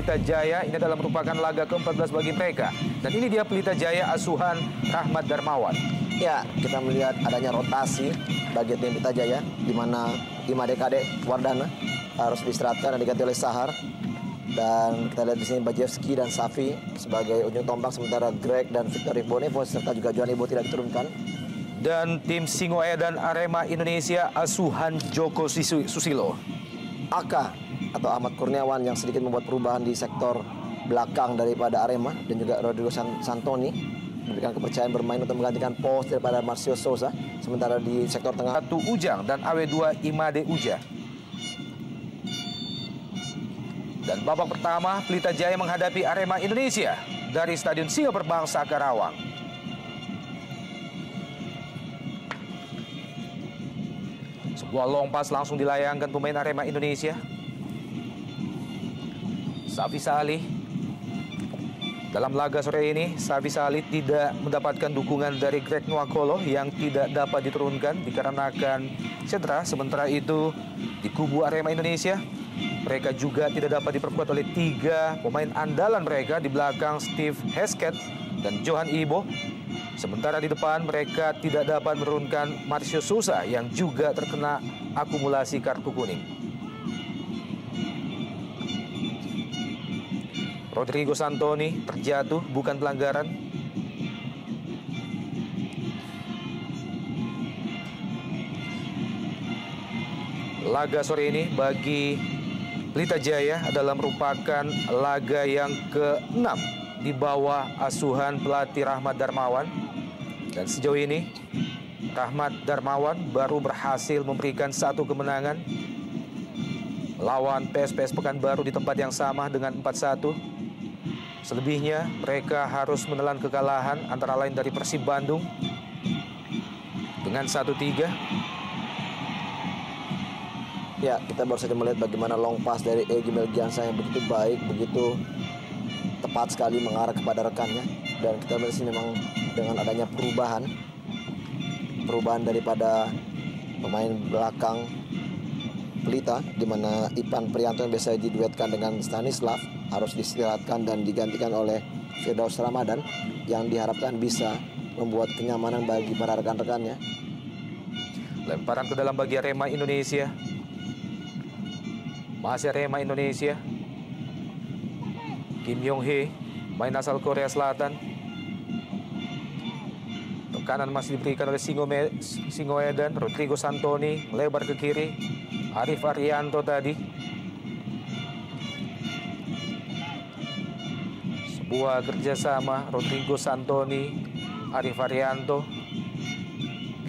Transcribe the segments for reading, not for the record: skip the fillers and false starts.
Pelita Jaya. Ini adalah merupakan laga ke-14 bagi mereka. Dan ini dia Pelita Jaya asuhan Rahmat Darmawan. Ya, kita melihat adanya rotasi bagi tim Pelita Jaya, di mana Imade Kade Wardana harus diistirahatkan dan diganti oleh Sahar. Dan kita lihat di sini Bajewski dan Safi sebagai ujung tombak, sementara Greg dan Victor Ibonevo serta juga Johan Ibo tidak diturunkan. Dan tim Singoedan Arema Indonesia asuhan Joko Susilo. Aka atau Ahmad Kurniawan yang sedikit membuat perubahan di sektor belakang daripada Arema, dan juga Rodrigo Santoni memberikan kepercayaan bermain untuk menggantikan pos daripada Marcio Souza. Sementara di sektor tengah Satu Ujang dan AW2 Imade Uja. Dan babak pertama Pelita Jaya menghadapi Arema Indonesia dari Stadion Singa Perbangsa Karawang. Sebuah long pass langsung dilayangkan pemain Arema Indonesia. Safi Salih. Dalam laga sore ini, Safi Salih tidak mendapatkan dukungan dari Greg Nwakolo yang tidak dapat diturunkan dikarenakan cedera. Sementara itu, di kubu Arema Indonesia, mereka juga tidak dapat diperkuat oleh 3 pemain andalan mereka di belakang Steve Hesketh dan Johan Ibo. Sementara di depan mereka tidak dapat menurunkan Marcio Souza yang juga terkena akumulasi kartu kuning. Rodrigo Santoni terjatuh, bukan pelanggaran. Laga sore ini bagi Pelita Jaya adalah merupakan laga yang ke-6 di bawah asuhan pelatih Rahmat Darmawan. Dan sejauh ini Rahmat Darmawan baru berhasil memberikan 1 kemenangan melawan PSPS Pekanbaru di tempat yang sama dengan 4-1. Selebihnya mereka harus menelan kekalahan antara lain dari Persib Bandung dengan 1-3. Ya, kita baru saja melihat bagaimana long pass dari Egy Melgiansa yang begitu baik, begitu tepat sekali mengarah kepada rekannya. Dan kita melihat sini memang dengan adanya perubahan daripada pemain belakang Pelita, di mana Ipan Prianto yang biasa diduetkan dengan Stanislav harus diistirahatkan dan digantikan oleh Firdaus Ramadan yang diharapkan bisa membuat kenyamanan bagi para rekan-rekannya. Lemparan ke dalam bagi Arema Indonesia. Masih Arema Indonesia. Kim Yong Hee, main asal Korea Selatan. Tekanan masih diberikan oleh Singoedan. Rodrigo Santoni melebar ke kiri. Arif Arianto tadi. Sebuah kerjasama Rodrigo Santoni, Arif Arianto,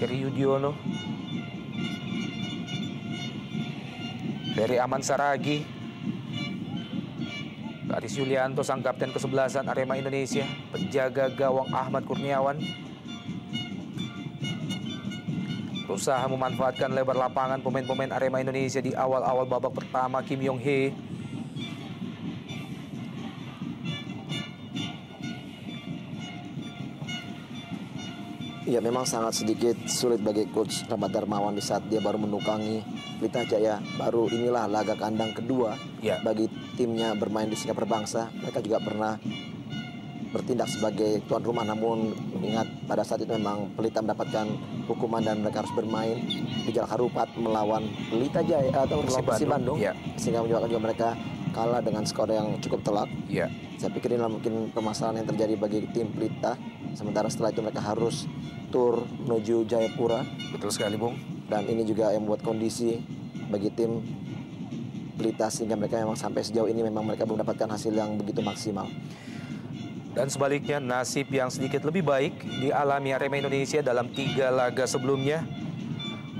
Keri Yudiono, dari Aman Saragi, Aris Yulianto sang kapten ke-11 Arema Indonesia, penjaga gawang Ahmad Kurniawan. Berusaha memanfaatkan lebar lapangan pemain-pemain Arema Indonesia di awal-awal babak pertama. Kim Yong Hee. Ya, memang sangat sedikit sulit bagi coach Rahmat Darmawan di saat dia baru menukangi Pelita Jaya. Baru inilah laga kandang kedua bagi timnya bermain di Singa Perbangsa. Mereka juga pernah bertindak sebagai tuan rumah, namun mengingat pada saat itu memang Pelita mendapatkan hukuman dan mereka harus bermain di Jalak Harupat melawan Pelita Jaya atau melawan Persib Bandung, sehingga menyebabkan juga mereka kalah dengan skor yang cukup telak. Saya pikir inilah mungkin permasalahan yang terjadi bagi tim Pelita. Sementara setelah itu mereka harus tur menuju Jayapura. Betul sekali, Bung. Dan ini juga yang membuat kondisi bagi tim Pelita sehingga mereka memang sampai sejauh ini memang mereka belum mendapatkan hasil yang begitu maksimal. Dan sebaliknya, nasib yang sedikit lebih baik dialami Arema Indonesia dalam 3 laga sebelumnya.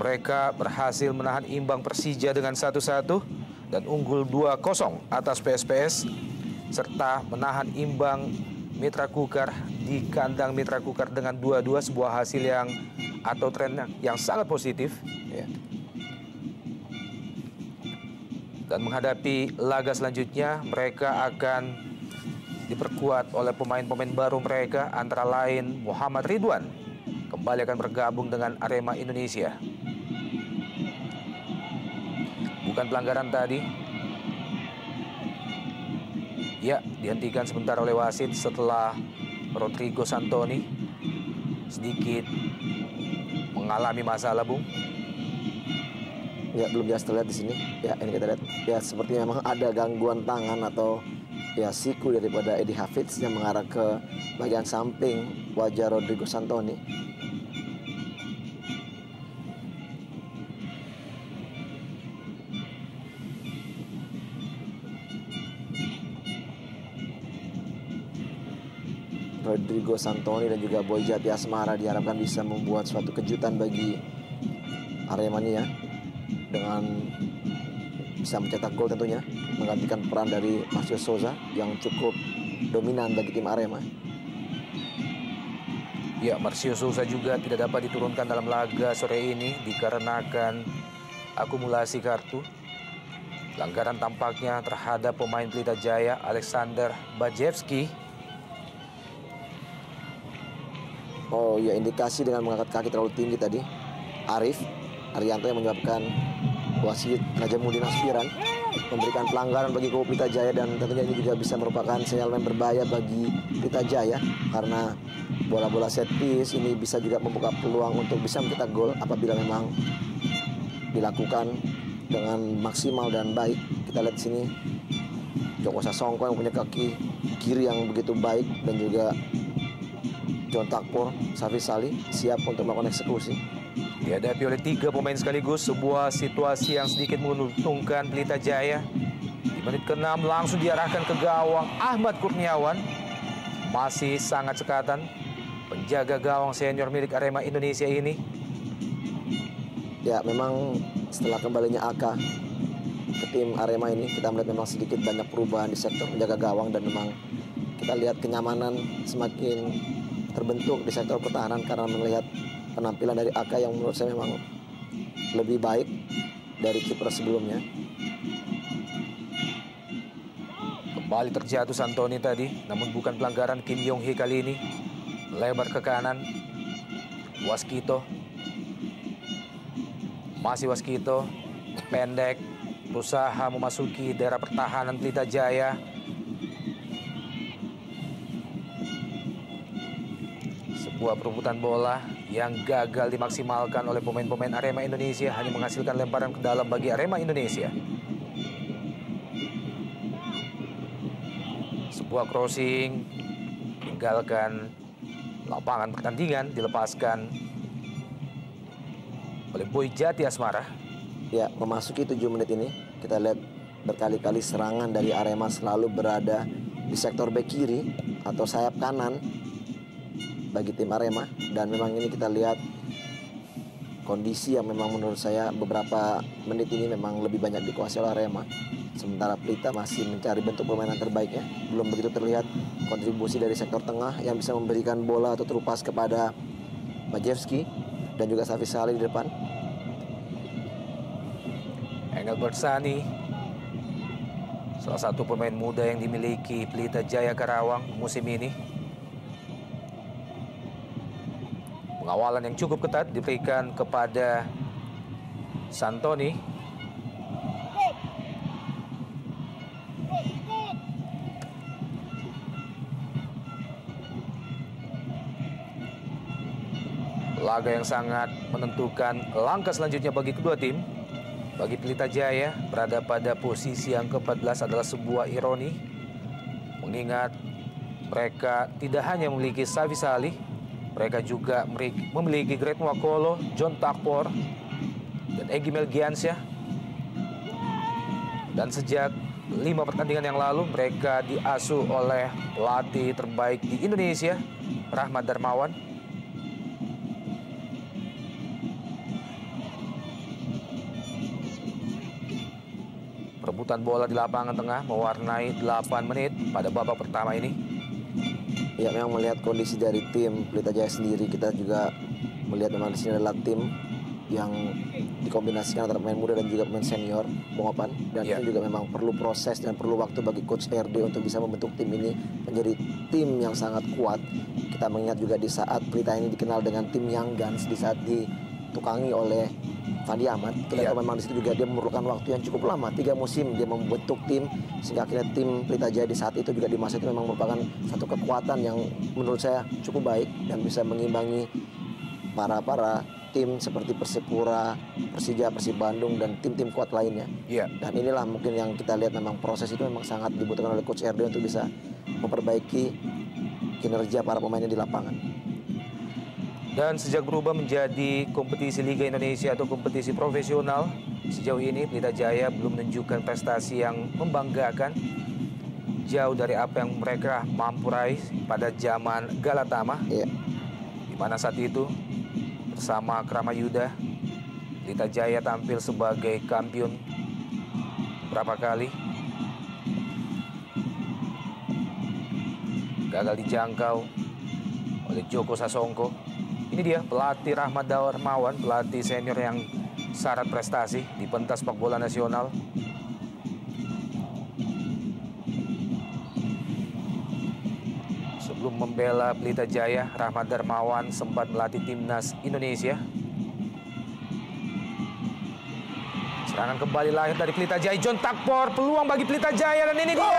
Mereka berhasil menahan imbang Persija dengan 1-1 dan unggul 2-0 atas PSPS, serta menahan imbang Mitra Kukar di kandang Mitra Kukar dengan 2-2, sebuah hasil yang atau tren yang sangat positif. Dan menghadapi laga selanjutnya, mereka akan diperkuat oleh pemain-pemain baru mereka, antara lain Muhammad Ridwan kembali akan bergabung dengan Arema Indonesia. Bukan pelanggaran tadi. Ya, dihentikan sebentar oleh wasit setelah Rodrigo Santoni sedikit mengalami masalah, Bung. Ya, belum jelas terlihat di sini. Ya, ini kita lihat. Ya, sepertinya memang ada gangguan tangan atau ya siku daripada Eddie Hafiz yang mengarah ke bagian samping wajah Rodrigo Santoni. Rodrigo Santoni dan juga Boy Jati Asmara diharapkan bisa membuat suatu kejutan bagi Aremania dengan bisa mencetak gol tentunya, menggantikan peran dari Marcio Souza yang cukup dominan bagi tim Arema. Ya, Marcio Souza juga tidak dapat diturunkan dalam laga sore ini dikarenakan akumulasi kartu. Pelanggaran tampaknya terhadap pemain Pelita Jaya Alexander Bajewski. Oh ya, indikasi dengan mengangkat kaki terlalu tinggi tadi Arianto yang menyebabkan wasit Najamuddin Aspiran memberikan pelanggaran bagi kubu Pelita Jaya, dan tentunya ini juga bisa merupakan sinyalemen berbahaya bagi Pelita Jaya karena bola-bola set piece ini bisa juga membuka peluang untuk bisa mencetak gol apabila memang dilakukan dengan maksimal dan baik. Kita lihat di sini Joko Sasongko yang punya kaki kiri yang begitu baik, dan juga John Takpor, Safi Salih siap untuk melakukan eksekusi. Dihadapi oleh 3 pemain sekaligus, sebuah situasi yang sedikit menguntungkan Pelita Jaya. Di menit ke-6 langsung diarahkan ke gawang Ahmad Kurniawan. Masih sangat sekatan penjaga gawang senior milik Arema Indonesia ini. Ya, memang setelah kembalinya Aka ke tim Arema ini, kita melihat memang sedikit banyak perubahan di sektor penjaga gawang, dan memang kita lihat kenyamanan semakin terbentuk di sektor pertahanan karena melihat penampilan dari Aka yang menurut saya memang lebih baik dari kiper sebelumnya. Kembali terjatuh Santoni tadi, namun bukan pelanggaran Kim Yong Hee kali ini. Lebar ke kanan, Waskito. Masih Waskito, pendek, berusaha memasuki daerah pertahanan Pelita Jaya. Sebuah perebutan bola yang gagal dimaksimalkan oleh pemain-pemain Arema Indonesia, hanya menghasilkan lemparan ke dalam bagi Arema Indonesia. Sebuah crossing meninggalkan lapangan pertandingan, dilepaskan oleh Boy Jati Asmara. Ya, memasuki 7 menit ini kita lihat berkali-kali serangan dari Arema selalu berada di sektor bek kiri atau sayap kanan bagi tim Arema, dan memang ini kita lihat kondisi yang memang menurut saya beberapa menit ini memang lebih banyak dikuasai oleh Arema, sementara Pelita masih mencari bentuk permainan terbaiknya. Belum begitu terlihat kontribusi dari sektor tengah yang bisa memberikan bola atau terupas kepada Bajewski dan juga Safi Salih di depan. Engelbert Sani, salah satu pemain muda yang dimiliki Pelita Jaya Karawang musim ini. Pengawalan yang cukup ketat diberikan kepada Santoni. Laga yang sangat menentukan langkah selanjutnya bagi kedua tim. Bagi Pelita Jaya, berada pada posisi yang ke-14 adalah sebuah ironi, mengingat mereka tidak hanya memiliki Safi Salih, mereka juga memiliki Greg Nwakolo, John Takpor, dan Egy Melgiansyah. Dan sejak 5 pertandingan yang lalu, mereka diasuh oleh pelatih terbaik di Indonesia, Rahmat Darmawan. Perebutan bola di lapangan tengah mewarnai 8 menit pada babak pertama ini. Ya, memang melihat kondisi dari tim Pelita Jaya sendiri, kita juga melihat memang di sini adalah tim yang dikombinasikan antara pemain muda dan juga pemain senior, Bung Opan. Dan itu juga memang perlu proses dan perlu waktu bagi Coach RD untuk bisa membentuk tim ini menjadi tim yang sangat kuat. Kita mengingat juga di saat Pelita ini dikenal dengan tim Young Guns, di saat di ditukangi oleh Fandi Ahmad. Kita tahu memang di situ juga dia memerlukan waktu yang cukup lama, 3 musim dia membentuk tim, sehingga akhirnya tim Pelita Jaya di saat itu juga di masa itu memang merupakan satu kekuatan yang menurut saya cukup baik dan bisa mengimbangi para tim seperti Persipura, Persija, Persib Bandung dan tim-tim kuat lainnya. Dan inilah mungkin yang kita lihat memang proses itu memang sangat dibutuhkan oleh Coach RD untuk bisa memperbaiki kinerja para pemainnya di lapangan. Dan sejak berubah menjadi kompetisi Liga Indonesia atau kompetisi profesional, sejauh ini Pelita Jaya belum menunjukkan prestasi yang membanggakan. Jauh dari apa yang mereka mampu raih pada zaman Galatama. Di mana saat itu bersama Krama Yuda, Pelita Jaya tampil sebagai kampiun berapa kali. Gagal dijangkau oleh Joko Sasongko. Ini dia pelatih Rahmat Darmawan, pelatih senior yang syarat prestasi di pentas sepak bola nasional. Sebelum membela Pelita Jaya, Rahmat Darmawan sempat melatih timnas Indonesia. Serangan kembali lahir dari Pelita Jaya, John Takpor, peluang bagi Pelita Jaya dan ini dia.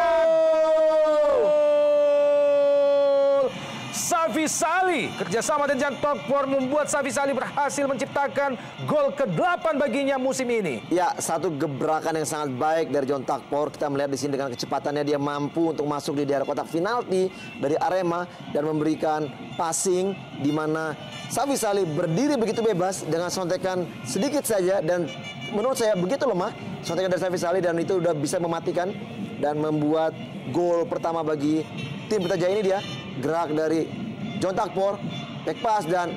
Safi Sali, kerjasama dengan John Takpor membuat Safi Sali berhasil menciptakan gol ke-8 baginya musim ini. Ya, satu gebrakan yang sangat baik dari John Takpor. Kita melihat di sini dengan kecepatannya dia mampu untuk masuk di daerah kotak penalti dari Arema dan memberikan passing di mana Safi Sali berdiri begitu bebas dengan sontekan sedikit saja dan menurut saya begitu lemah sontekan dari Safi Sali dan itu udah bisa mematikan dan membuat gol pertama bagi tim Pelita Jaya. Ini dia gerak dari John Takpor, back pass dan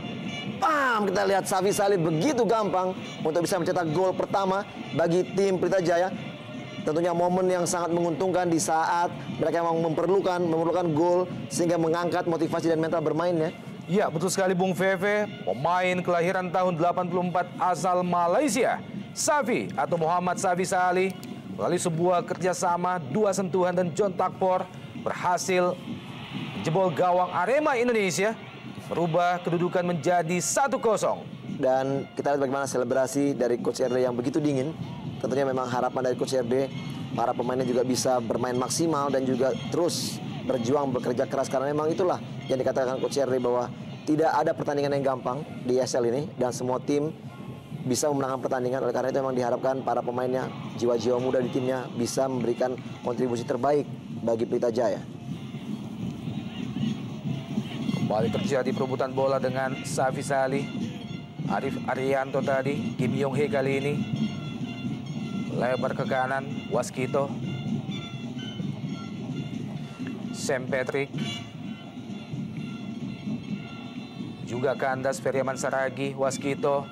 bam, kita lihat Safi Sali begitu gampang untuk bisa mencetak gol pertama bagi tim Pelita Jaya. Tentunya momen yang sangat menguntungkan di saat mereka memang memerlukan gol sehingga mengangkat motivasi dan mental bermainnya. Ya, betul sekali Bung Feve, pemain kelahiran tahun 84 asal Malaysia, Safi atau Muhammad Safi Sali, melalui sebuah kerjasama 2 sentuhan dan John Takpor berhasil jebol gawang Arema Indonesia, merubah kedudukan menjadi 1-0. Dan kita lihat bagaimana selebrasi dari Coach RD yang begitu dingin. Tentunya memang harapan dari Coach RD, para pemainnya juga bisa bermain maksimal dan juga terus berjuang, bekerja keras. Karena memang itulah yang dikatakan Coach RD bahwa tidak ada pertandingan yang gampang di ESL ini. Dan semua tim bisa memenangkan pertandingan. Oleh karena itu memang diharapkan para pemainnya, jiwa-jiwa muda di timnya bisa memberikan kontribusi terbaik bagi Pelita Jaya. Kembali terjadi perebutan bola dengan Safi Sali, Arif Arianto tadi, Kim Yong Hee kali ini. Lebar ke kanan, Waskito. Sam Patrick. Juga kandas Feryaman Saragi, Waskito.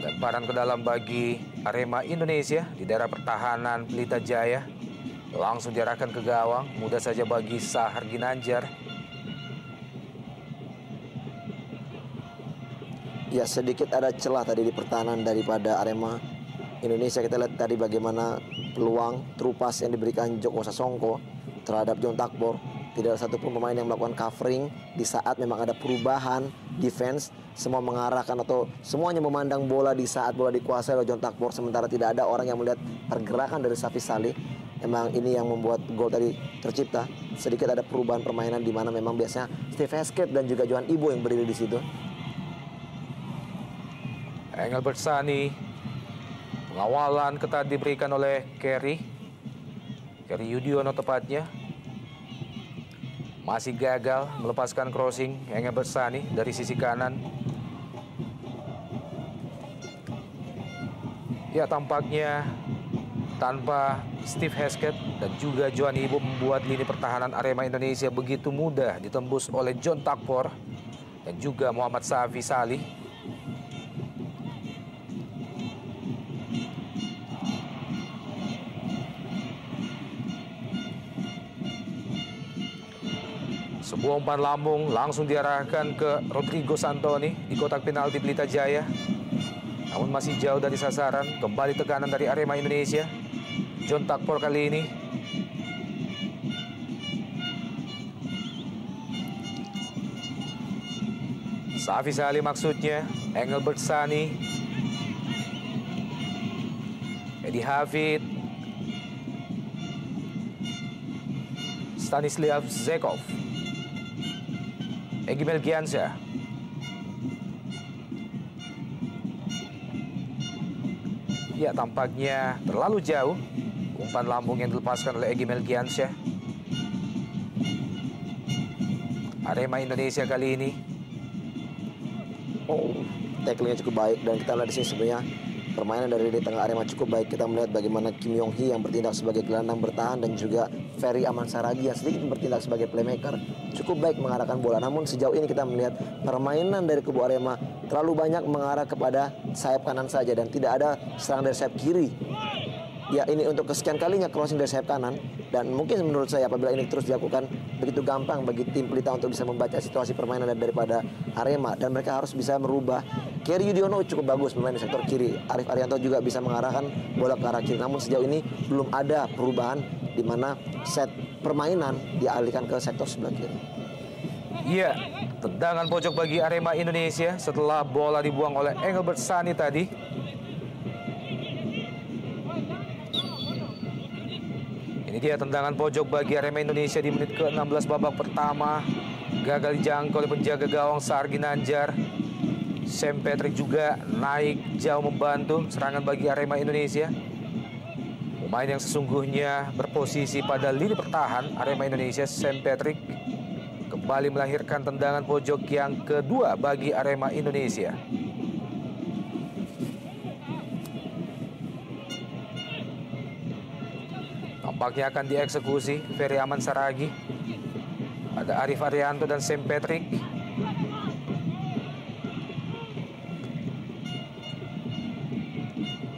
Lemparan ke dalam bagi Arema Indonesia di daerah pertahanan Pelita Jaya. Langsung diarahkan ke gawang, mudah saja bagi Sahar Ginanjar. Ya, sedikit ada celah tadi di pertahanan daripada Arema Indonesia. Kita lihat tadi bagaimana peluang terupas yang diberikan Joko Sasongko terhadap John Takpor. Tidak ada satupun pemain yang melakukan covering di saat memang ada perubahan defense. Semua mengarahkan atau semuanya memandang bola di saat bola dikuasai oleh John Takpor. Sementara tidak ada orang yang melihat pergerakan dari Safi Sali. Memang ini yang membuat gol tadi tercipta. Sedikit ada perubahan permainan di mana memang biasanya Steve Hesketh dan juga Johan Ibo yang berdiri di situ. Engelbert Sani. Pengawalan ketat diberikan oleh Kerry Yudiono tepatnya. Masih gagal melepaskan crossing Engelbert Sani dari sisi kanan. Ya, tampaknya tanpa Steve Hesketh dan juga Johan Ibo membuat lini pertahanan Arema Indonesia begitu mudah ditembus oleh John Takpor dan juga Muhammad Safi Sali. Sebuah umpan lambung langsung diarahkan ke Rodrigo Santoni di kotak penalti Pelita Jaya. Namun masih jauh dari sasaran. Kembali tekanan dari Arema Indonesia. John Takpor kali ini Safi Salih maksudnya, Engelbert Sani, Edi Hafid, Stanislav Zekov, Egy Melgiansyah, ya tampaknya terlalu jauh umpan lambung yang dilepaskan oleh Egy Melgiansyah. Arema Indonesia kali ini. Tacklingnya cukup baik dan kita lihat di sini sebenarnya permainan dari tengah Arema cukup baik. Kita melihat bagaimana Kim Yong Hee yang bertindak sebagai gelandang bertahan dan juga Ferry Aman Saragi yang sedikit bertindak sebagai playmaker cukup baik mengarahkan bola. Namun sejauh ini kita melihat permainan dari kubu Arema terlalu banyak mengarah kepada sayap kanan saja dan tidak ada serangan dari sayap kiri. Ya, ini untuk kesekian kalinya crossing dari sayap kanan dan mungkin menurut saya apabila ini terus dilakukan begitu gampang bagi tim Pelita untuk bisa membaca situasi permainan daripada Arema dan mereka harus bisa merubah. Kerry Yudhoyono cukup bagus bermain di sektor kiri. Arif Arianto juga bisa mengarahkan bola ke arah kiri. Namun sejauh ini belum ada perubahan di mana set permainan dialihkan ke sektor sebelah kiri. Iya, tendangan pojok bagi Arema Indonesia setelah bola dibuang oleh Engelbert Sani tadi. Ini dia tendangan pojok bagi Arema Indonesia di menit ke-16 babak pertama. Gagal dijangkau oleh penjaga gawang Sahar Ginanjar. Sam Patrick juga naik jauh membantu serangan bagi Arema Indonesia. Pemain yang sesungguhnya berposisi pada lini pertahan Arema Indonesia, Sam Patrick, kembali melahirkan tendangan pojok yang kedua bagi Arema Indonesia. Tampaknya akan dieksekusi Ferry Aman Saragi. Ada Arif Arianto dan Sam Patrick.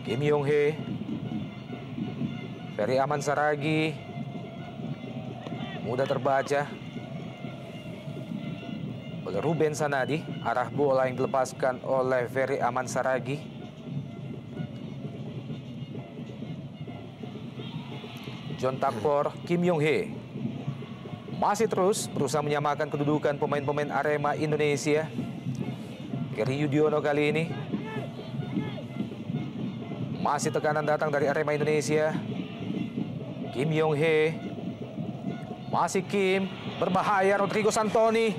Kim Yong Hee, Ferry Aman Saragi, mudah terbaca oleh Ruben Sanadi. Arah bola yang dilepaskan oleh Ferry Aman Saragi. John Takpor, Kim Yong Hee masih terus berusaha menyamakan kedudukan pemain-pemain Arema Indonesia. Kerry Yudhoyono kali ini masih tekanan datang dari Arema Indonesia. Kim Yong Hee, masih Kim, berbahaya Rodrigo Santoni.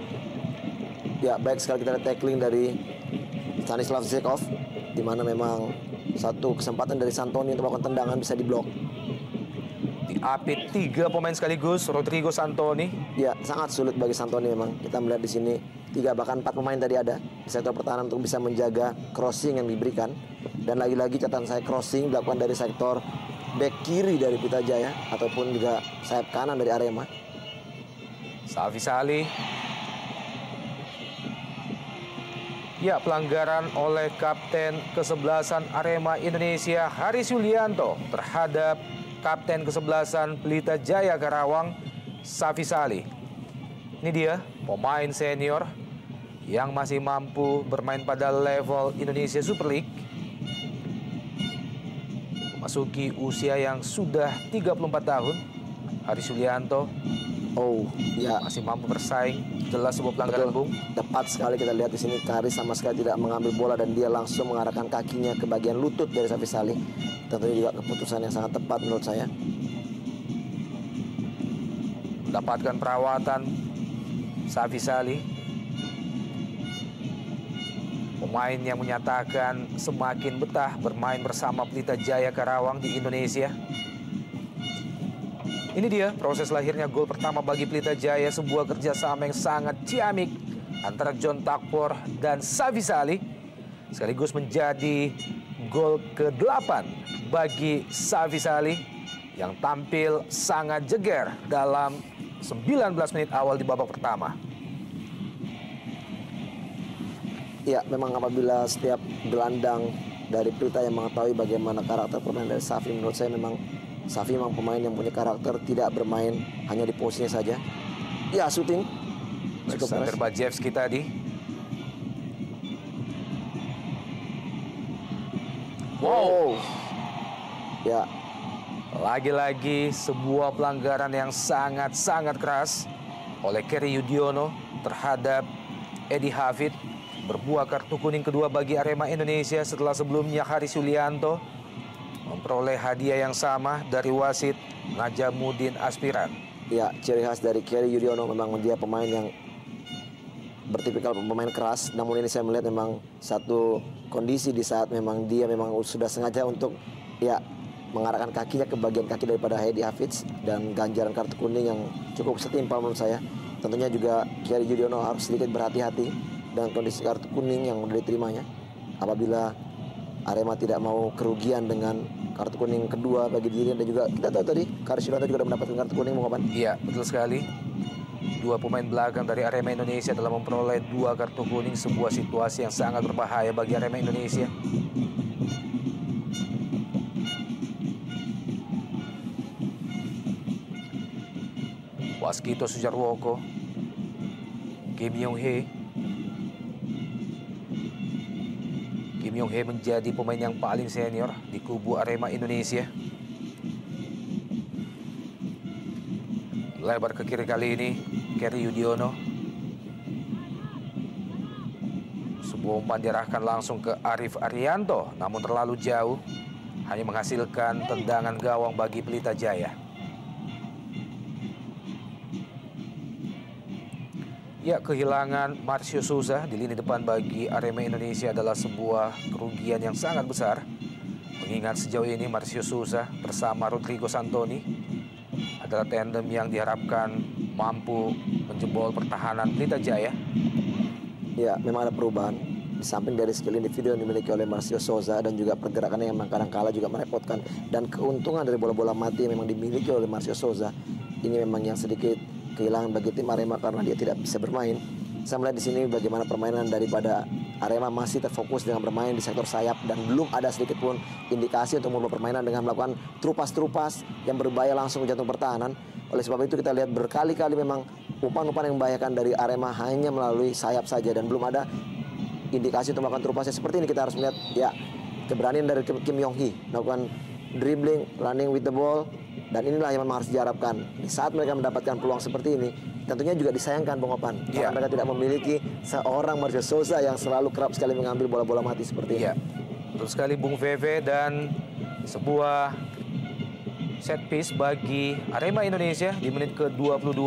Ya, baik sekali kita lihat tackling dari Stanislav Zekov, di mana memang satu kesempatan dari Santoni untuk melakukan tendangan bisa diblok. Diapit 3 pemain sekaligus, Rodrigo Santoni. Ya, sangat sulit bagi Santoni memang. Kita melihat di sini 3 bahkan 4 pemain tadi ada di sektor pertahanan untuk bisa menjaga crossing yang diberikan. Dan lagi-lagi catatan saya, crossing dilakukan dari sektor back kiri dari Pelita Jaya ataupun juga sayap kanan dari Arema. Safi Salih. Ya, pelanggaran oleh kapten kesebelasan Arema Indonesia Haris Yulianto terhadap kapten kesebelasan Pelita Jaya Karawang, Safi Salih. Ini dia pemain senior yang masih mampu bermain pada level Indonesia Super League. Memasuki usia yang sudah 34 tahun, Haris Yulianto masih mampu bersaing. Jelas sebuah pelanggaran, Bung. Tepat sekali kita lihat di sini, Haris sama sekali tidak mengambil bola dan dia langsung mengarahkan kakinya ke bagian lutut dari Safi Salih. Tentunya juga keputusan yang sangat tepat menurut saya. Mendapatkan perawatan Safi Salih, pemain yang menyatakan semakin betah bermain bersama Pelita Jaya Karawang di Indonesia. Ini dia proses lahirnya gol pertama bagi Pelita Jaya, sebuah kerjasama yang sangat ciamik antara John Takpor dan Safi Salih, sekaligus menjadi gol ke-8 bagi Safi Salih yang tampil sangat jeger dalam 19 menit awal di babak pertama. Ya, memang apabila setiap gelandang dari Pelita yang mengetahui bagaimana karakter permainan dari Safi, menurut saya memang Safi memang pemain yang punya karakter, tidak bermain hanya di posisinya saja. Ya, shooting Alexander Bajewski tadi. Wow. Ya, lagi-lagi sebuah pelanggaran yang sangat-sangat keras oleh Kerry Yudhoyono terhadap Edi Hafid. berbuah kartu kuning kedua bagi Arema Indonesia setelah sebelumnya Haris Yulianto memperoleh hadiah yang sama dari wasit Najamuddin Aspiran. Ya, ciri khas dari Kerry Yudhoyono memang dia pemain yang bertipikal pemain keras. Namun ini saya melihat memang satu kondisi di saat memang dia memang sudah sengaja untuk ya mengarahkan kakinya ke bagian kaki daripada Hedi Hafiz dan ganjaran kartu kuning yang cukup setimpal menurut saya. Tentunya juga Kerry Yudhoyono harus sedikit berhati-hati dengan kondisi kartu kuning yang sudah diterimanya. Apabila Arema tidak mau kerugian dengan kartu kuning kedua bagi diri, dan juga kita tahu tadi Haris Yulianto juga sudah mendapatkan kartu kuning, Bung Opan. Iya, betul sekali. Dua pemain belakang dari Arema Indonesia telah memperoleh 2 kartu kuning, sebuah situasi yang sangat berbahaya bagi Arema Indonesia. Waskito Sujarwoko, Kim Yong Hee. Kim Yong Hee menjadi pemain yang paling senior di kubu Arema Indonesia. Lebar ke kiri kali ini, Kerry Yudhoyono. Sebuah umpan diarahkan langsung ke Arif Arianto, namun terlalu jauh, hanya menghasilkan tendangan gawang bagi Pelita Jaya. Ya, kehilangan Marcio Souza di lini depan bagi Arema Indonesia adalah sebuah kerugian yang sangat besar. Mengingat sejauh ini Marcio Souza bersama Rodrigo Santoni adalah tandem yang diharapkan mampu menjebol pertahanan Pelita Jaya. Ya, memang ada perubahan. Di samping dari skill individu yang dimiliki oleh Marcio Souza dan juga pergerakannya yang kadang-kala juga merepotkan, dan keuntungan dari bola-bola mati yang memang dimiliki oleh Marcio Souza, ini memang yang sedikit kehilangan bagi tim Arema karena dia tidak bisa bermain. Saya melihat di sini bagaimana permainan daripada Arema masih terfokus dengan bermain di sektor sayap dan belum ada sedikit pun indikasi untuk memulai permainan dengan melakukan trupas-trupas yang berbahaya langsung ke jantung pertahanan. Oleh sebab itu kita lihat berkali-kali memang umpan-umpan yang membahayakan dari Arema hanya melalui sayap saja dan belum ada indikasi untuk melakukan trupasnya. Seperti ini kita harus melihat ya keberanian dari Kim Yong Hee melakukan dribbling, running with the ball. Dan inilah yang memang harus diharapkan. Di saat mereka mendapatkan peluang seperti ini, tentunya juga disayangkan, Bung Opan. Karena mereka tidak memiliki seorang Marcio Souza yang selalu kerap sekali mengambil bola-bola mati seperti ini. Betul sekali, Bung Veve. Dan sebuah set piece bagi Arema Indonesia di menit ke-22.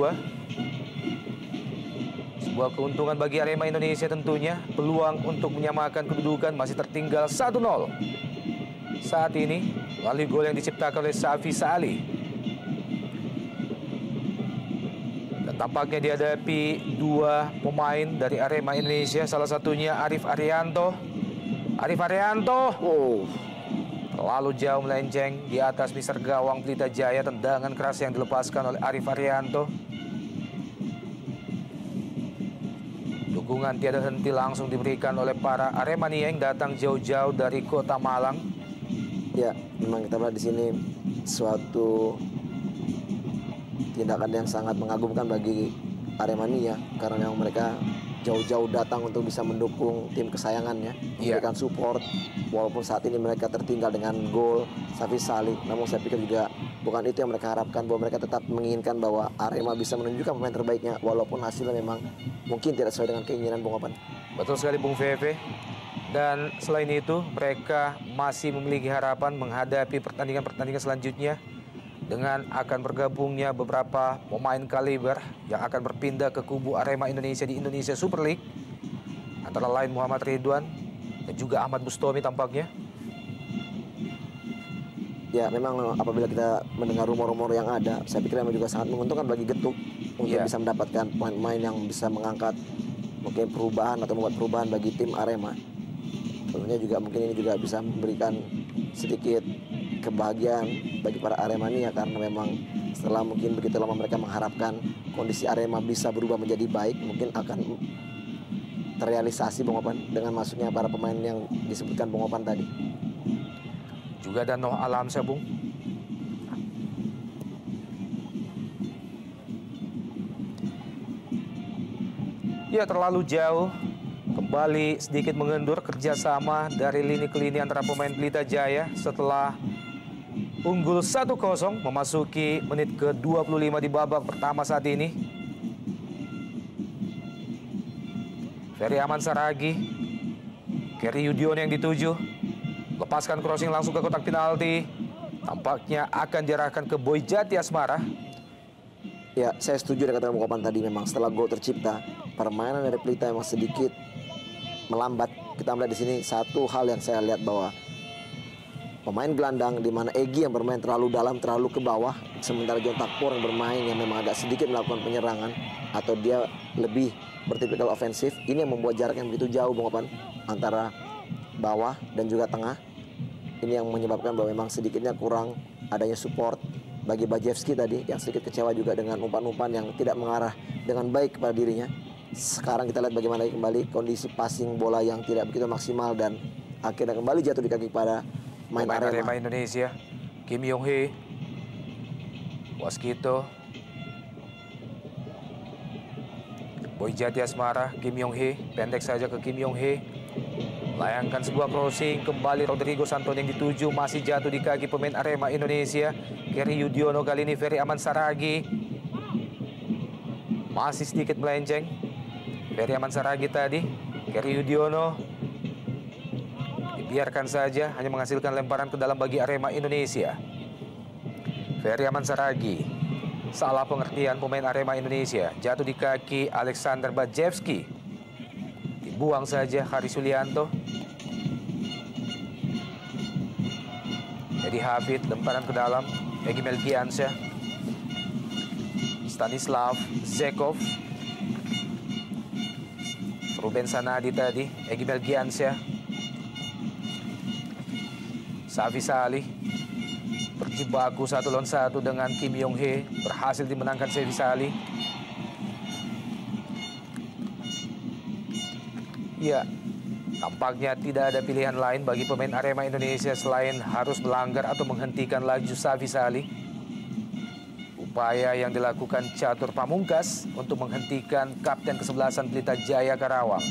Sebuah keuntungan bagi Arema Indonesia tentunya. Peluang untuk menyamakan kedudukan masih tertinggal 1-0. Saat ini, melalui gol yang diciptakan oleh Safi Sali. Dan tampaknya dihadapi 2 pemain dari Arema Indonesia, salah satunya Arif Arianto. Arif Arianto, terlalu jauh melenceng di atas mister gawang Pelita Jaya. Tendangan keras yang dilepaskan oleh Arif Arianto. Dukungan tiada henti langsung diberikan oleh para Aremania yang datang jauh-jauh dari kota Malang. Ya, memang kita lihat di sini suatu tindakan yang sangat mengagumkan bagi Aremania karena memang mereka jauh-jauh datang untuk bisa mendukung tim kesayangannya, memberikan support walaupun saat ini mereka tertinggal dengan gol Safi Sali. Namun saya pikir juga bukan itu yang mereka harapkan, bahwa mereka tetap menginginkan bahwa Arema bisa menunjukkan pemain terbaiknya walaupun hasilnya memang mungkin tidak sesuai dengan keinginan Bung Opan. Betul sekali, Bung Veve. Dan selain itu, mereka masih memiliki harapan menghadapi pertandingan-pertandingan selanjutnya dengan akan bergabungnya beberapa pemain kaliber yang akan berpindah ke kubu Arema Indonesia di Indonesia Super League. Antara lain Muhammad Ridwan dan juga Ahmad Bustomi tampaknya. Ya, memang apabila kita mendengar rumor-rumor yang ada, saya pikir memang juga sangat menguntungkan bagi Getuk untuk bisa mendapatkan pemain-pemain yang bisa mengangkat mungkin perubahan atau membuat perubahan bagi tim Arema. Tentunya juga mungkin ini juga bisa memberikan sedikit kebahagiaan bagi para Aremania karena memang setelah mungkin begitu lama mereka mengharapkan kondisi Arema bisa berubah menjadi baik, mungkin akan terrealisasi Bung Opan dengan masuknya para pemain yang disebutkan Bung Opan tadi. Juga ada Noh Alamsyah, Bung. Ya, terlalu jauh. Kembali sedikit mengendur kerjasama dari lini ke lini antara pemain Pelita Jaya setelah unggul 1-0 memasuki menit ke-25 di babak pertama saat ini. Ferry Aman Saragi. Kerry Yudiono yang dituju. Lepaskan crossing langsung ke kotak penalti. Tampaknya akan diarahkan ke Boy Jati Asmara. Ya, saya setuju dengan kata Kopan tadi. Memang setelah gol tercipta, permainan dari Pelita memang sedikit melambat. Kita melihat di sini satu hal yang saya lihat bahwa pemain gelandang di mana Egy yang bermain terlalu dalam, terlalu ke bawah, sementara John Takpor yang bermain yang memang agak sedikit melakukan penyerangan atau dia lebih bertipikal ofensif. Ini yang membuat jarak yang begitu jauh, Bung Opan, antara bawah dan juga tengah. Ini yang menyebabkan bahwa memang sedikitnya kurang adanya support bagi Bajewski tadi, yang sedikit kecewa juga dengan umpan-umpan yang tidak mengarah dengan baik kepada dirinya. Sekarang kita lihat bagaimana kembali kondisi passing bola yang tidak begitu maksimal dan akhirnya kembali jatuh di kaki pada pemain Arema Indonesia. Kim Yong Hee, Waskito, Boy Jati Asmara, Kim Yong Hee, pendek saja ke Kim Yong Hee. Layangkan sebuah crossing, kembali Rodrigo Santon yang dituju, masih jatuh di kaki pemain Arema Indonesia. Kerry Yudiono kali ini, Ferry Aman Saragi. Masih sedikit melenceng. Ferry Aman Saragi tadi, Kerry Yudiono. Dibiarkan saja, hanya menghasilkan lemparan ke dalam bagi Arema Indonesia. Ferry Aman Saragi. Salah pengertian pemain Arema Indonesia. Jatuh di kaki Alexander Bajewski. Dibuang saja Haris Sulianto. Jadi Hafid, lemparan ke dalam. Egy Melgiansyah. Stanislav Zekov. Ruben Sanadi tadi. Egy Melgiansyah. Safi Salih. Berjibaku 1 lawan 1 dengan Kim Yong Hee. Berhasil dimenangkan Safi Salih. Ya, tampaknya tidak ada pilihan lain bagi pemain Arema Indonesia selain harus melanggar atau menghentikan laju Safi Salih. Upaya yang dilakukan Catur Pamungkas untuk menghentikan kapten kesebelasan Pelita Jaya Karawang.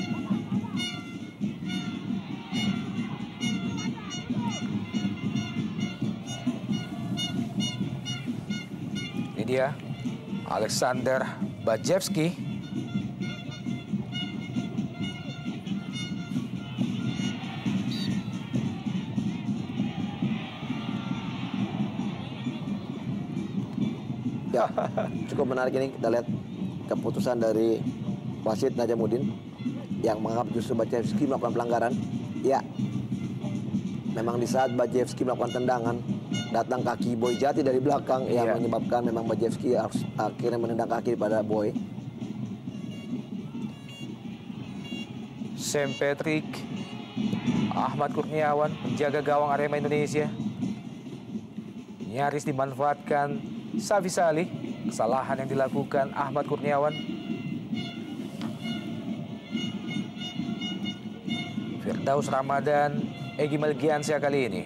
Ini dia Alexander Bajewski. Ya, cukup menarik ini kita lihat keputusan dari wasit Najamuddin yang menganggap justru Bajewski melakukan pelanggaran. Ya, memang di saat Bajewski melakukan tendangan, datang kaki Boy Jati dari belakang yang menyebabkan memang Bajewski harus akhirnya menendang kaki pada Boy. Sam Patrick, Ahmad Kurniawan menjaga gawang Arema Indonesia. Nyaris dimanfaatkan Safi Salih. Kesalahan yang dilakukan Ahmad Kurniawan. Firdaus Ramadan, Egy Melgiansyah kali ini.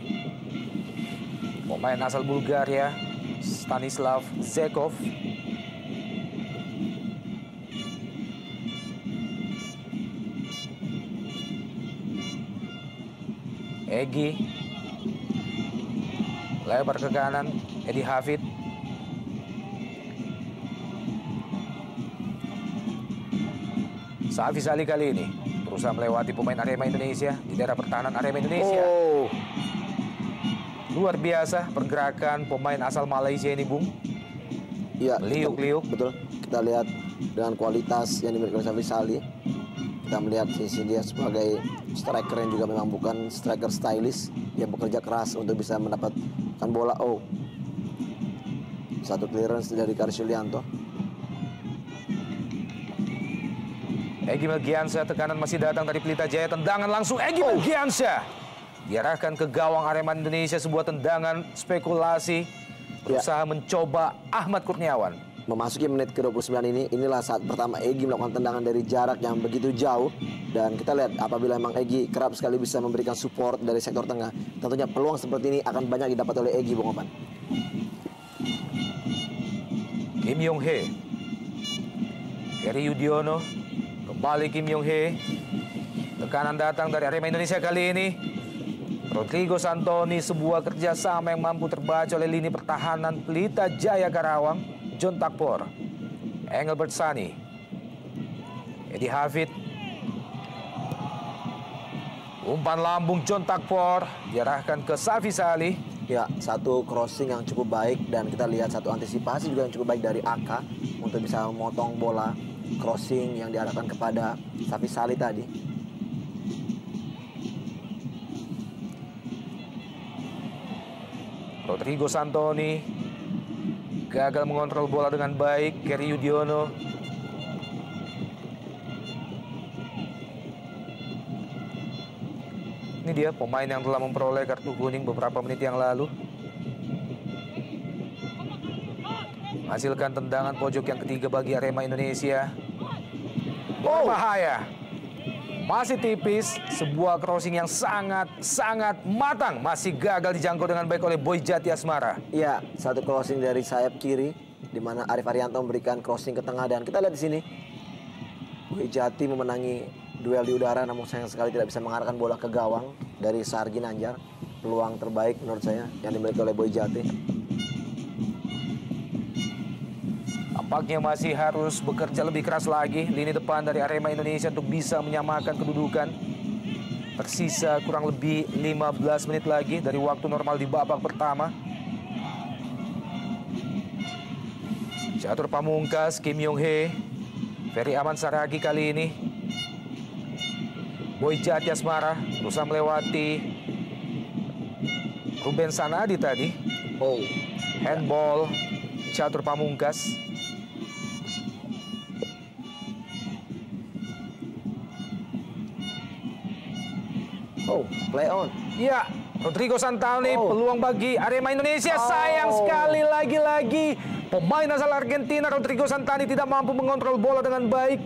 Pemain asal Bulgaria, Stanislav Zekov. Egy. Lebar ke kanan, Edi Hafid. Safi Salih kali ini berusaha melewati pemain Arema Indonesia di daerah pertahanan Arema Indonesia. Luar biasa pergerakan pemain asal Malaysia ini, Bung. Iya, liuk-liuk. Betul. Kita lihat dengan kualitas yang dimiliki oleh Safi Salih. Kita melihat sisi dia sebagai striker yang juga memang bukan striker stylish, yang bekerja keras untuk bisa mendapatkan bola. Satu clearance dari Haris Sulianto. Egy Melgiansyah, tekanan masih datang dari Pelita Jaya. Tendangan langsung Egy Melgiansyah. Diarahkan ke gawang Arema Indonesia, sebuah tendangan spekulasi. Berusaha mencoba Ahmad Kurniawan. Memasuki menit ke-29 ini, inilah saat pertama Egy melakukan tendangan dari jarak yang begitu jauh. Dan kita lihat apabila memang Egy kerap sekali bisa memberikan support dari sektor tengah, tentunya peluang seperti ini akan banyak didapat oleh Egy, Bung Opan. Kim Yong Hee. Kerry Yudiono. Kembali Kim Yong Hee. Tekanan datang dari Arema Indonesia kali ini. Rodrigo Santoni, sebuah kerjasama yang mampu terbaca oleh lini pertahanan Pelita Jaya Karawang. John Takpor, Engelbert Sani, Edi Hafid, Umpan lambung John Takpor diarahkan ke Safi Salih. Ya, satu crossing yang cukup baik dan kita lihat satu antisipasi juga yang cukup baik dari Aka untuk bisa memotong bola crossing yang diarahkan kepada Safi Salih tadi. Rodrigo Santoni gagal mengontrol bola dengan baik. Kerry Yudiono ini dia pemain yang telah memperoleh kartu kuning beberapa menit yang lalu. Menghasilkan tendangan pojok yang ketiga bagi Arema Indonesia. Bahaya. Masih tipis, sebuah crossing yang sangat matang. Masih gagal dijangkau dengan baik oleh Boy Jati Asmara. Iya, satu crossing dari sayap kiri, di mana Arif Arianto memberikan crossing ke tengah. Dan kita lihat di sini, Boy Jati memenangi duel di udara, namun sayang sekali tidak bisa mengarahkan bola ke gawang dari Sargi Nanjar. Peluang terbaik menurut saya yang dimiliki oleh Boy Jati. Tampaknya masih harus bekerja lebih keras lagi lini depan dari Arema Indonesia untuk bisa menyamakan kedudukan. Tersisa kurang lebih 15 menit lagi dari waktu normal di babak pertama. Catur Pamungkas, Kim Yong Hee, Ferry Aman Saragi kali ini. Boy Jati Asmara berusaha melewati Ruben Sanadi tadi. Handball Catur Pamungkas. Play on. Ya, Rodrigo Santoni, peluang bagi Arema Indonesia. Sayang sekali lagi-lagi pemain asal Argentina Rodrigo Santoni tidak mampu mengontrol bola dengan baik.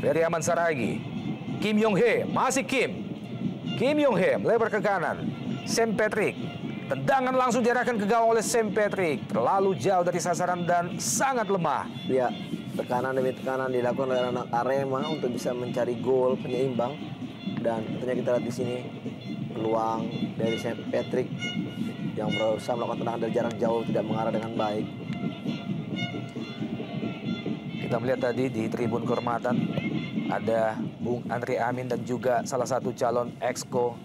Ferry Aman Saragi, Kim Yong Hee, masih Kim Yong Hee melebar ke kanan. Sam Patrick, tendangan langsung diarahkan ke gawang oleh Sam Patrick. Terlalu jauh dari sasaran dan sangat lemah. Ya, tekanan demi tekanan dilakukan oleh anak Arema untuk bisa mencari gol penyeimbang. Dan tentunya kita lihat di sini peluang dari Sam Patrick yang berusaha melakukan tendangan dari jarak jauh tidak mengarah dengan baik. Kita melihat tadi di tribun kehormatan ada Bung Andri Amin dan juga salah satu calon exco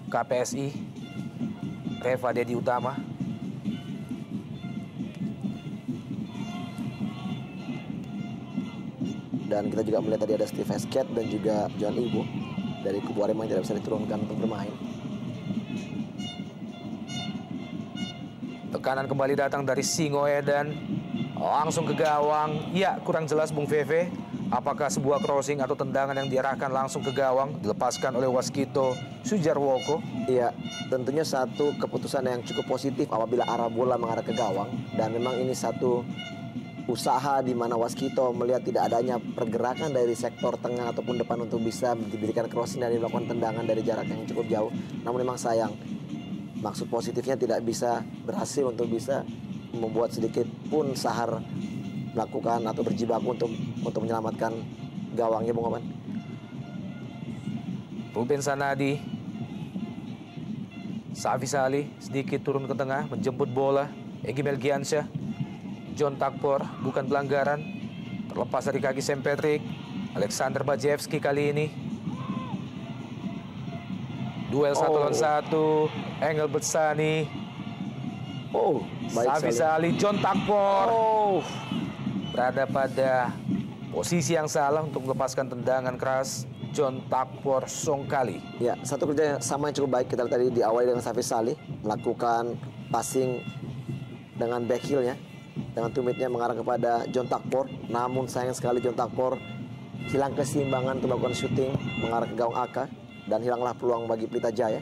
KPSI, Reva Dedi Utama. Dan kita juga melihat tadi ada Steve Esket dan juga John Ibu dari kubu Arema yang tidak bisa diturunkan untuk bermain. Tekanan kembali datang dari Singo Edan. Langsung ke gawang. Ya, kurang jelas Bung Veve. Apakah sebuah crossing atau tendangan yang diarahkan langsung ke gawang dilepaskan oleh Waskito Sujarwoko? Iya, tentunya satu keputusan yang cukup positif apabila arah bola mengarah ke gawang. Dan memang ini satu usaha di mana Waskito melihat tidak adanya pergerakan dari sektor tengah ataupun depan untuk bisa diberikan crossing dan dilakukan tendangan dari jarak yang cukup jauh. Namun memang sayang, maksud positifnya tidak bisa berhasil untuk bisa membuat sedikit pun Sahar melakukan atau berjibaku untuk menyelamatkan gawangnya, Bung Oman. Ruben Sanadi, Safi Salih sedikit turun ke tengah menjemput bola. Egy Melgiansyah, John Takpor, bukan pelanggaran, terlepas dari kaki Sam Patrick. Alexander Bajewski kali ini duel 1 lawan 1. Engel Betsani, Safi Salih, John Takpor berada pada posisi yang salah untuk melepaskan tendangan keras John Takpor Songkali. Ya, satu kerja sama yang cukup baik. Kita tadi diawali dengan Safi Salih melakukan passing dengan back heel-nya, dengan tumitnya mengarah kepada John Takpor. Namun sayang sekali John Takpor hilang keseimbangan untuk melakukan shooting mengarah ke gawang AK dan hilanglah peluang bagi Pelita Jaya.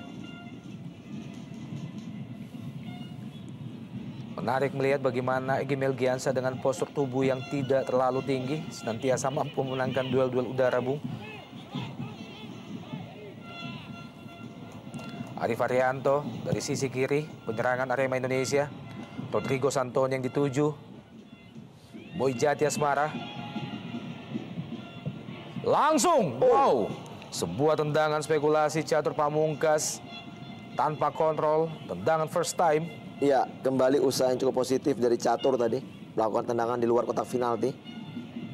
Menarik melihat bagaimana Egy Melgiansyah dengan postur tubuh yang tidak terlalu tinggi senantiasa mampu memenangkan duel-duel udara, Bung. Arif Arianto dari sisi kiri penyerangan Arema Indonesia. Rodrigo Santoni yang dituju. Boy Jati Asmara. Langsung, wow, sebuah tendangan spekulasi Catur Pamungkas tanpa kontrol, tendangan first time. Iya, kembali usaha yang cukup positif dari Catur tadi melakukan tendangan di luar kotak penalti.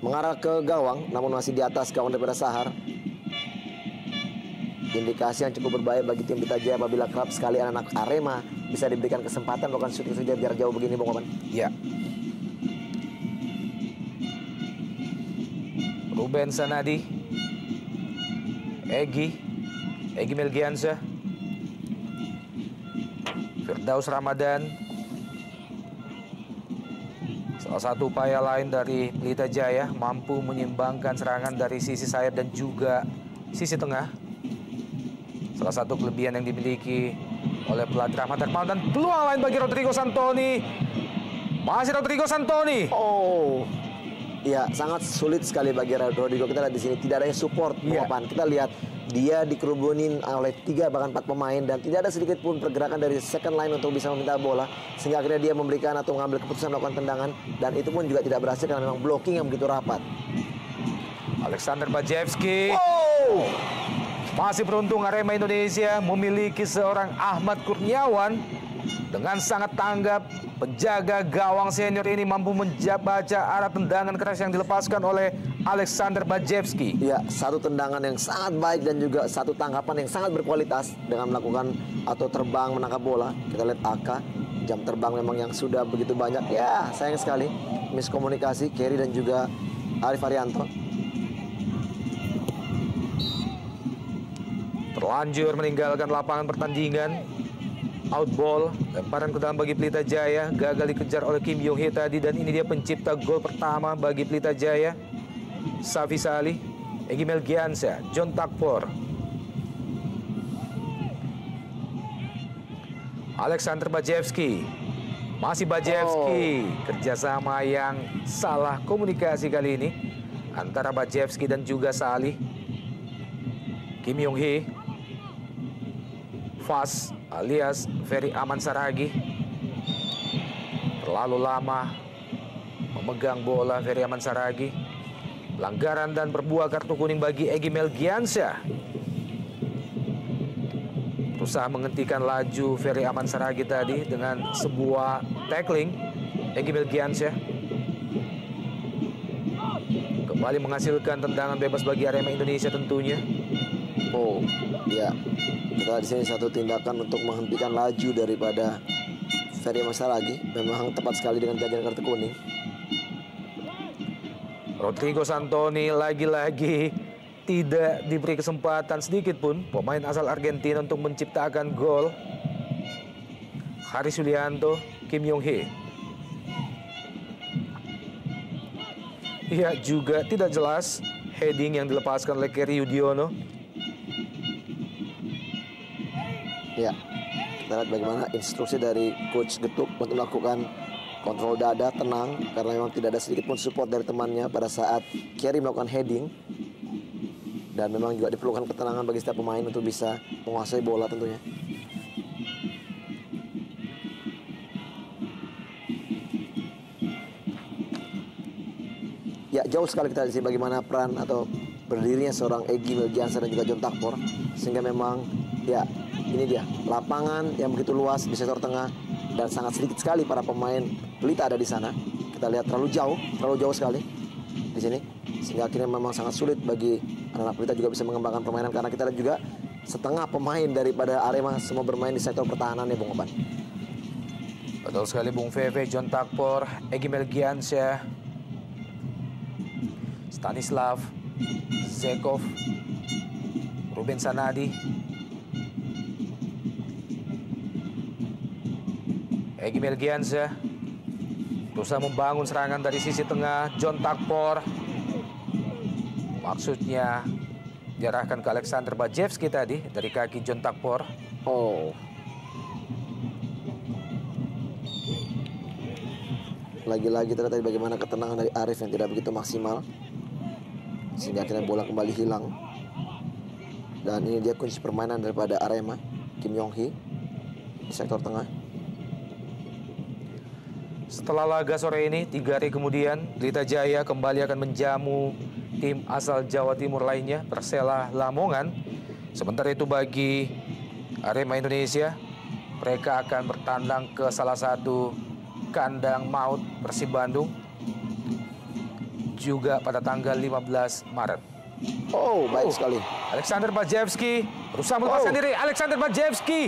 mengarah ke gawang, namun masih di atas gawang daripada Sahar. Indikasi yang cukup berbahaya bagi tim Pelita Jaya apabila kerap sekali anak-anak Arema bisa diberikan kesempatan melakukan shooting jarak jauh begini, Bung Oman. Ya. Ruben Sanadi, Egy Melgiansyah, Firdaus Ramadan. Salah satu upaya lain dari Pelita Jaya mampu menyimbangkan serangan dari sisi sayap dan juga sisi tengah. Salah satu kelebihan yang dimiliki oleh pelatih Rahmat Darmawan, dan peluang lain bagi Rodrigo Santoni. Masih Rodrigo Santoni. Oh, ya sangat sulit sekali bagi Rodrigo. Kita lihat di sini tidak ada support. Kita lihat dia dikerubunin oleh 3 bahkan 4 pemain dan tidak ada sedikit pun pergerakan dari second line untuk bisa meminta bola, sehingga akhirnya dia memberikan atau mengambil keputusan melakukan tendangan, dan itu pun juga tidak berhasil karena memang blocking yang begitu rapat. Alexander Bajewski. Masih beruntung Arema Indonesia memiliki seorang Ahmad Kurniawan dengan sangat tanggap. Penjaga gawang senior ini mampu membaca arah tendangan keras yang dilepaskan oleh Alexander Bajewski. Ya, satu tendangan yang sangat baik dan juga satu tangkapan yang sangat berkualitas dengan melakukan atau terbang menangkap bola. Kita lihat Aka, jam terbang memang yang sudah begitu banyak. Ya, sayang sekali miskomunikasi Kerry dan juga Arif Arianto. Terlanjur meninggalkan lapangan pertandingan. Out ball, lemparan ke dalam bagi Pelita Jaya, gagal dikejar oleh Kim Yong Hee tadi, dan ini dia pencipta gol pertama bagi Pelita Jaya. Safi Salih, Egy Melgiansyah, John Takpor, Alexander Bajewski. Masih Bajewski. Kerjasama yang salah komunikasi kali ini antara Bajewski dan juga Salih. Kim Yong Hee, Fas alias Ferry Aman Saragi, terlalu lama memegang bola Ferry Aman Saragi. Pelanggaran dan berbuah kartu kuning bagi Egy Melgiansyah. Berusaha menghentikan laju Ferry Aman Saragi tadi dengan sebuah tackling. Egy Melgiansyah kembali menghasilkan tendangan bebas bagi Arema Indonesia tentunya. Oh, ya. Kita di sini satu tindakan untuk menghentikan laju daripada Ferry Aman Saragi. Memang tepat sekali dengan jajaran kartu kuning. Rodrigo Santoni lagi-lagi tidak diberi kesempatan sedikit pun, pemain asal Argentina, untuk menciptakan gol. Haris Yulianto, Kim Yong Hee. Ya, juga tidak jelas heading yang dilepaskan oleh Kerry Yudiono. Ya, kita lihat bagaimana instruksi dari Coach Getuk untuk melakukan kontrol dada, tenang, karena memang tidak ada sedikit pun support dari temannya pada saat Kerry melakukan heading. Dan memang juga diperlukan ketenangan bagi setiap pemain untuk bisa menguasai bola tentunya. Ya, jauh sekali kita lihat bagaimana peran atau berdirinya seorang Egy Melgiansyah dan juga John Takpor, sehingga memang ya ini dia lapangan yang begitu luas di sektor tengah dan sangat sedikit sekali para pemain Pelita ada di sana. Kita lihat terlalu jauh sekali di sini, sehingga akhirnya memang sangat sulit bagi anak-anak Pelita juga bisa mengembangkan permainan, karena kita lihat juga setengah pemain daripada Arema semua bermain di sektor pertahanan ya, Bung Oban. Betul sekali Bung Feve. John Takpor, Egy Melgiansyah, Stanislav Zekov, Ruben Sanadi, Egy Melgiansyah berusaha membangun serangan dari sisi tengah. John Takpor maksudnya diarahkan ke Alexander Bajewski tadi dari kaki John Takpor. Oh, lagi-lagi ternyata bagaimana ketenangan dari Arif yang tidak begitu maksimal, sehingga akhirnya bola kembali hilang. Dan ini dia kunci permainan daripada Arema, Kim Yong Hee di sektor tengah. Setelah laga sore ini, 3 hari kemudian, Pelita Jaya kembali akan menjamu tim asal Jawa Timur lainnya, Persela Lamongan. Sementara itu bagi Arema Indonesia, mereka akan bertandang ke salah satu kandang maut Persib Bandung. juga pada tanggal 15 Maret. Oh, baik sekali. Alexander Bajewski berusaha melepaskan diri. Alexander Bajewski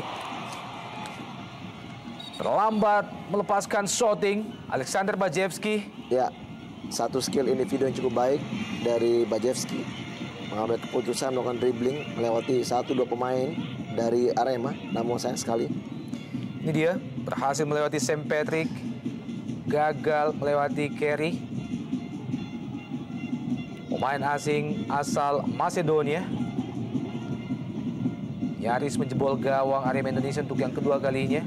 terlambat melepaskan shooting. Alexander Bajewski. Ya, satu skill individu yang cukup baik dari Bajewski. Mengambil keputusan melakukan dribbling melewati 1-2 pemain dari Arema. Namun sayang sekali. Ini dia berhasil melewati St. Patrick. Gagal melewati Kerry. Pemain asing asal Macedonia. Nyaris menjebol gawang Arema Indonesia untuk yang kedua kalinya.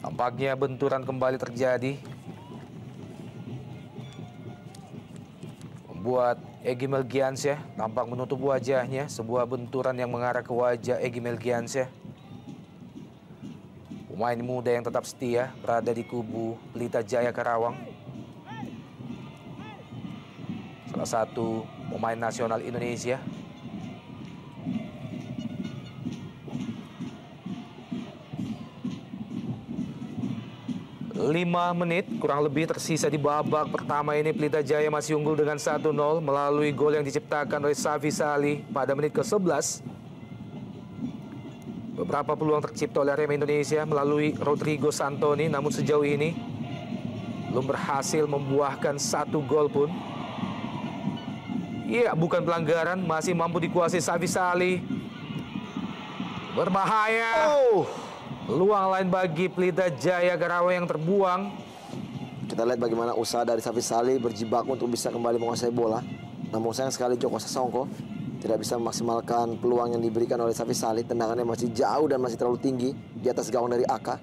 Tampaknya benturan kembali terjadi. Membuat Egy Melgiansyah tampak menutup wajahnya. Sebuah benturan yang mengarah ke wajah Egy Melgiansyah. Pemain muda yang tetap setia berada di kubu Pelita Jaya Karawang. Salah satu pemain nasional Indonesia. Lima menit kurang lebih tersisa di babak pertama ini. Pelita Jaya masih unggul dengan 1-0 melalui gol yang diciptakan oleh Safi Salih pada menit ke-11. Beberapa peluang tercipta oleh Arema Indonesia melalui Rodrigo Santoni, namun sejauh ini belum berhasil membuahkan 1 gol pun. Iya, bukan pelanggaran, masih mampu dikuasai Safi Salih. Berbahaya. Peluang lain bagi Pelita Jaya Karawang yang terbuang. Kita lihat bagaimana usaha dari Safi Salih berjibaku untuk bisa kembali menguasai bola. Namun sayang sekali Joko Sasongko tidak bisa memaksimalkan peluang yang diberikan oleh Safi Salih. Tendangannya masih jauh dan masih terlalu tinggi di atas gawang dari Aka.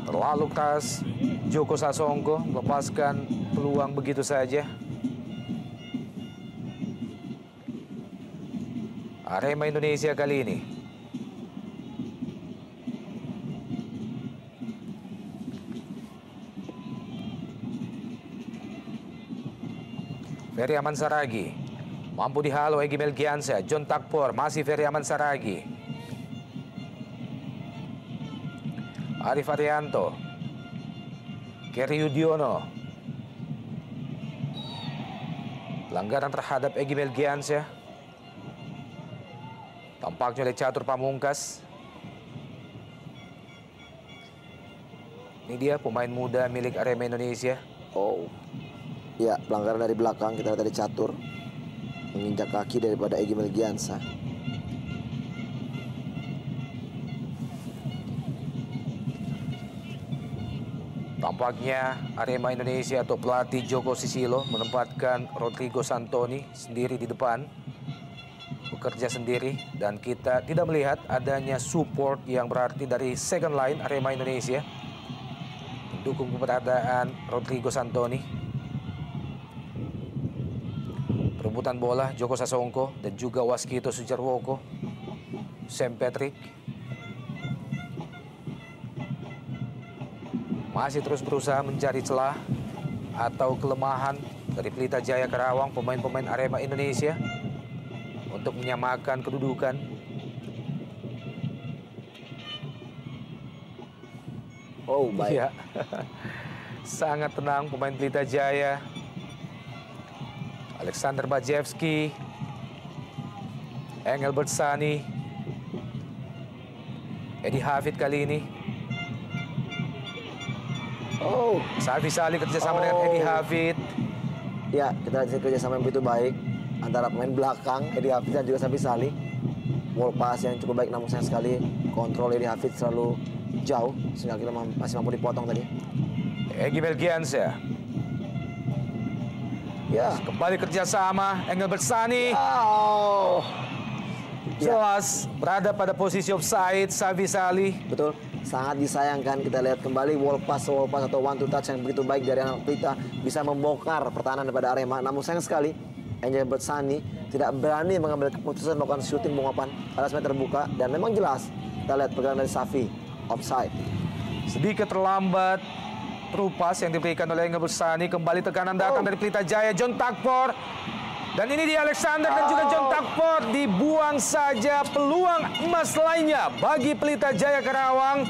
Terlalu keras Joko Sasongko melepaskan peluang begitu saja. Arema Indonesia kali ini Ferry Aman Saragi mampu dihalau Egy Melgiansyah. John Takpor masih Ferry Aman Saragi. Arif Arianto, Kerry Yudiono. Pelanggaran terhadap Egy Melgiansyah tampaknya oleh Catur Pamungkas. Ini dia pemain muda milik Arema Indonesia. Ya, pelanggaran dari belakang. Kita lihat dari Catur menginjak kaki daripada Egy Melgiansyah. Tampaknya Arema Indonesia atau pelatih Joko Susilo menempatkan Rodrigo Santoni sendiri di depan, bekerja sendiri, dan kita tidak melihat adanya support yang berarti dari second line Arema Indonesia mendukung keberadaan Rodrigo Santoni. Perebutan bola Joko Sasongko dan juga Waskito Sujarwoko. St. Patrick masih terus berusaha mencari celah atau kelemahan dari Pelita Jaya Karawang, pemain-pemain Arema Indonesia, untuk menyamakan kedudukan. Baik. Ya. Sangat tenang pemain Pelita Jaya. Alexander Bajewski, Engelbert Sani, Edi Hafid kali ini. Safi Salih kerjasama dengan Edi Hafid. Ya, kita lihat kerjasama yang begitu baik antara pemain belakang Edi Hafid dan juga Safi Salih. Wall pass yang cukup baik, namun sayang sekali kontrol Edi Hafid selalu jauh sehingga kita masih mampu dipotong tadi. Egy Melgiansyah. Ya, kembali kerjasama Engelbert Sani. Jelas berada pada posisi offside Safi Salih. Betul, sangat disayangkan. Kita lihat kembali wall pass atau one to touch yang begitu baik dari anak Pelita bisa membongkar pertahanan daripada Arema. Namun sayang sekali Engelbert Sani tidak berani mengambil keputusan melakukan shooting bongkapan alas meter terbuka, dan memang jelas kita lihat pergerakan dari Safi offside. Sedikit terlambat terupas yang diberikan oleh Engelbert Sani. Kembali tekanan datang dari Pelita Jaya. John Takpor Dan ini dia Alexander dan juga John Takpor, dibuang saja peluang emas lainnya bagi Pelita Jaya Karawang.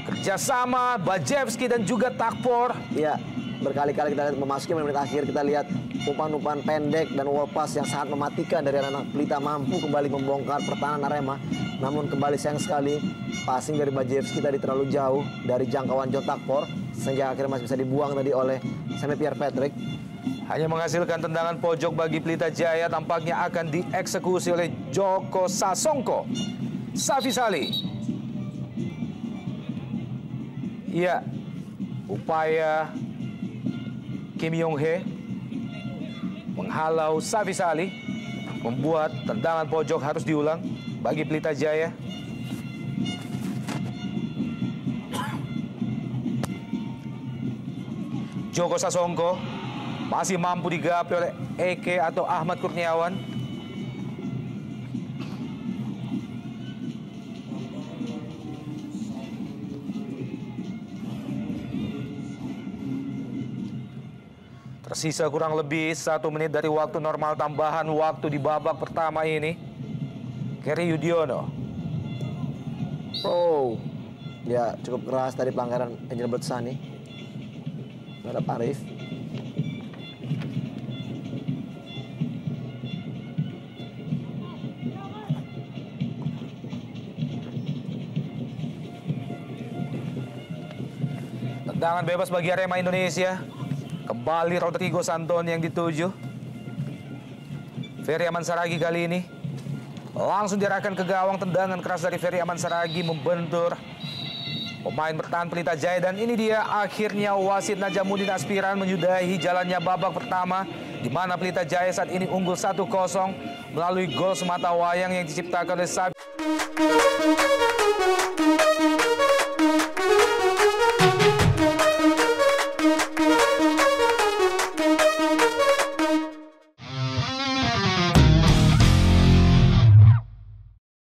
Kerjasama Bajewski dan juga Takpor. Iya, berkali-kali kita lihat memasuki menit akhir, kita lihat umpan-umpan pendek dan wall pass yang sangat mematikan dari anak Pelita mampu kembali membongkar pertahanan Arema. Namun kembali sayang sekali, passing dari Bajewski tadi terlalu jauh dari jangkauan John Takpor, sehingga akhirnya masih bisa dibuang tadi oleh Sammy Pierre Patrick. Hanya menghasilkan tendangan pojok bagi Pelita Jaya, tampaknya akan dieksekusi oleh Joko Sasongko. Safisali. Iya, upaya Kim Yong Hee menghalau Safisali, membuat tendangan pojok harus diulang bagi Pelita Jaya. Joko Sasongko masih mampu digapai oleh Eke atau Ahmad Kurniawan. Tersisa kurang lebih 1 menit dari waktu normal tambahan waktu di babak pertama ini. Kerry Yudiono. Oh, ya cukup keras tadi pelanggaran Angel Bertsani terhadap Arif. Tendangan bebas bagi Arema Indonesia. Kembali Rodrigo Santon yang dituju. Ferry Aman Saragi kali ini langsung diarahkan ke gawang. Tendangan keras dari Ferry Aman Saragi membentur pemain bertahan Pelita Jaya. Dan ini dia akhirnya wasit Najamuddin Aspiran menyudahi jalannya babak pertama, di mana Pelita Jaya saat ini unggul 1-0 melalui gol semata wayang yang diciptakan oleh Sabi.